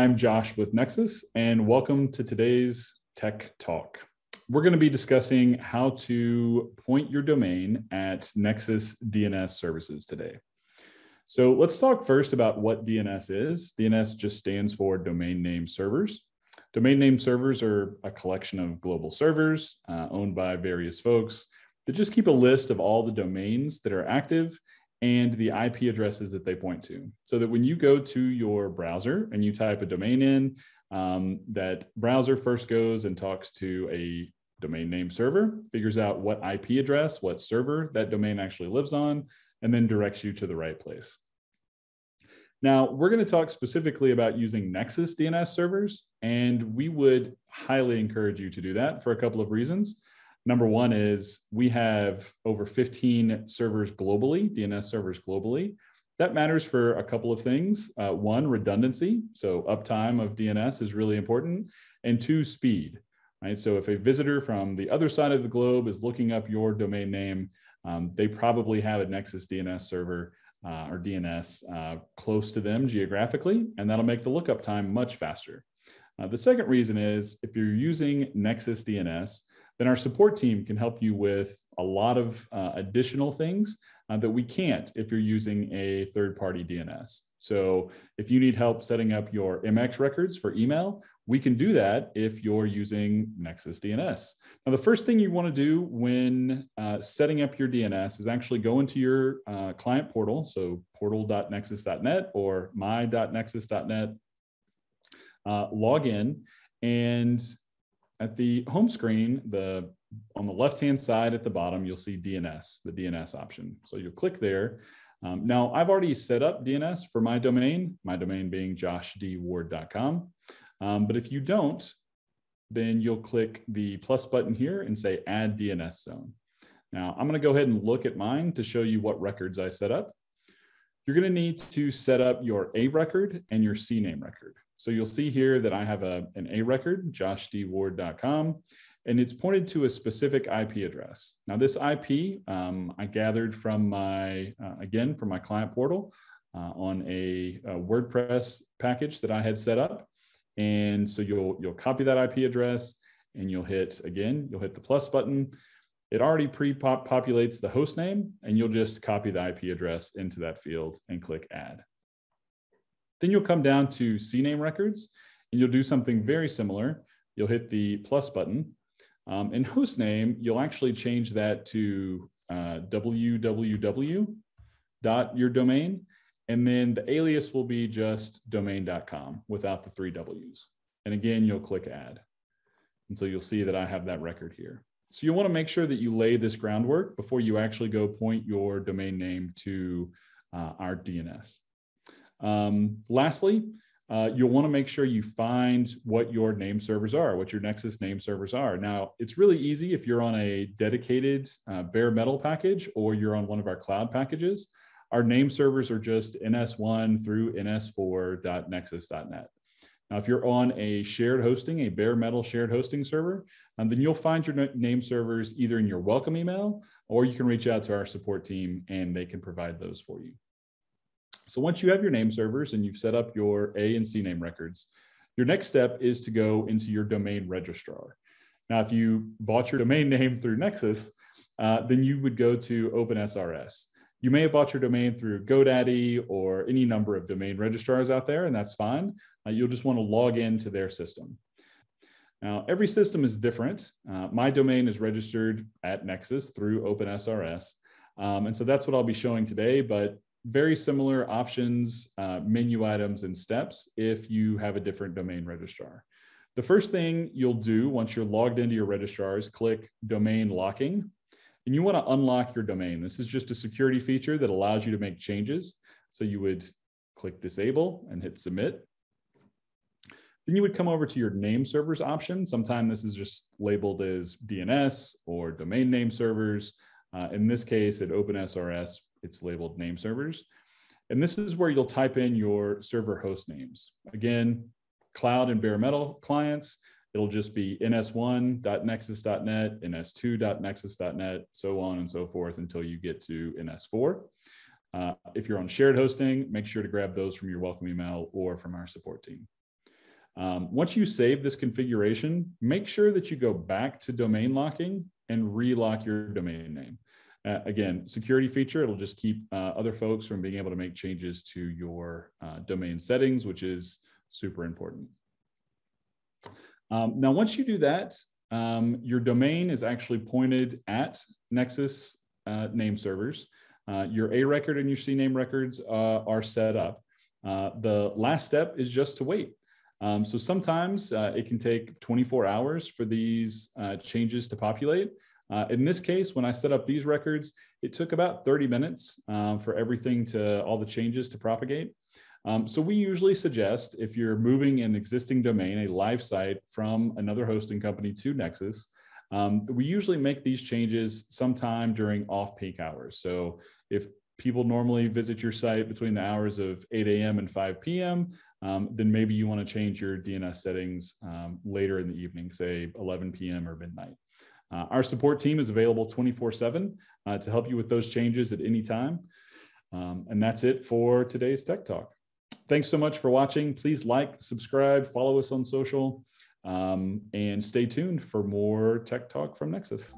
I'm Josh with Nexus, and welcome to today's Tech Talk. We're going to be discussing how to point your domain at Nexus DNS services today. So let's talk first about what DNS is. DNS just stands for domain name servers. Domain name servers are a collection of global servers owned by various folks that just keep a list of all the domains that are active and the IP addresses that they point to. So that when you go to your browser and you type a domain in, that browser first goes and talks to a domain name server, figures out what IP address, what server that domain actually lives on, and then directs you to the right place. Now, we're going to talk specifically about using Nexus DNS servers, and we would highly encourage you to do that for a couple of reasons. Number one is we have over 15 servers globally, DNS servers globally. That matters for a couple of things. One, redundancy. So uptime of DNS is really important. And two, speed. Right? So if a visitor from the other side of the globe is looking up your domain name, they probably have a Nexus DNS server or DNS close to them geographically, and that'll make the lookup time much faster. The second reason is if you're using Nexus DNS, then our support team can help you with a lot of additional things that we can't if you're using a third-party DNS. So if you need help setting up your MX records for email, we can do that if you're using Nexus DNS. Now, the first thing you want to do when setting up your DNS is actually go into your client portal, so portal.nexus.net or my.nexus.net, log in, and at the home screen, on the left-hand side at the bottom, you'll see DNS, the DNS option. So you'll click there. Now, I've already set up DNS for my domain being joshdward.com. But if you don't, then you'll click the plus button here and say Add DNS Zone. Now, I'm going to go ahead and look at mine to show you what records I set up. You're going to need to set up your A record and your CNAME record. So you'll see here that I have an A record, joshdward.com, and it's pointed to a specific IP address. Now this IP I gathered from again, from my client portal on a WordPress package that I had set up. And so you'll copy that IP address and you'll hit the plus button. It already pre-populates the host name, and you'll just copy the IP address into that field and click Add. Then you'll come down to CNAME records, and you'll do something very similar. You'll hit the plus button. In host name, you'll actually change that to www.yourdomain, and then the alias will be just domain.com without the 3 W's. And again, you'll click Add. And so you'll see that I have that record here. So you want to make sure that you lay this groundwork before you actually go point your domain name to our DNS. Lastly, you'll want to make sure you find what your name servers are, what your Nexus name servers are. Now, it's really easy if you're on a dedicated bare metal package or you're on one of our cloud packages. Our name servers are just ns1 through ns4.nexus.net. Now, if you're on a shared hosting, a bare metal shared hosting server, then you'll find your name servers either in your welcome email, or you can reach out to our support team and they can provide those for you. So once you have your name servers and you've set up your A and C name records, your next step is to go into your domain registrar. Now, if you bought your domain name through Nexus, then you would go to OpenSRS. You may have bought your domain through GoDaddy or any number of domain registrars out there, and that's fine. You'll just want to log into their system. Now, every system is different. My domain is registered at Nexus through OpenSRS. And so that's what I'll be showing today, but very similar options, menu items, and steps if you have a different domain registrar. The first thing you'll do once you're logged into your registrar is click Domain Locking. And you want to unlock your domain. This is just a security feature that allows you to make changes. So you would click Disable and hit Submit. Then you would come over to your name servers option. Sometimes this is just labeled as DNS or domain name servers. In this case, at OpenSRS, it's labeled name servers. And this is where you'll type in your server host names. Again, cloud and bare metal clients, it'll just be ns1.nexus.net, ns2.nexus.net, so on and so forth until you get to ns4. If you're on shared hosting, make sure to grab those from your welcome email or from our support team. Once you save this configuration, make sure that you go back to domain locking and relock your domain name. Again, security feature, it'll just keep other folks from being able to make changes to your domain settings, which is super important. Now, once you do that, your domain is actually pointed at Nexus name servers. Your A record and your C name records are set up. The last step is just to wait. So sometimes it can take 24 hours for these changes to populate. In this case, when I set up these records, it took about 30 minutes for everything all the changes to propagate. So we usually suggest, if you're moving an existing domain, a live site from another hosting company to Nexus, we usually make these changes sometime during off-peak hours. So if people normally visit your site between the hours of 8 a.m. and 5 p.m., then maybe you want to change your DNS settings later in the evening, say 11 p.m. or midnight. Our support team is available 24/7 to help you with those changes at any time. And that's it for today's Tech Talk. Thanks so much for watching. Please like, subscribe, follow us on social, and stay tuned for more Tech Talk from Nexus.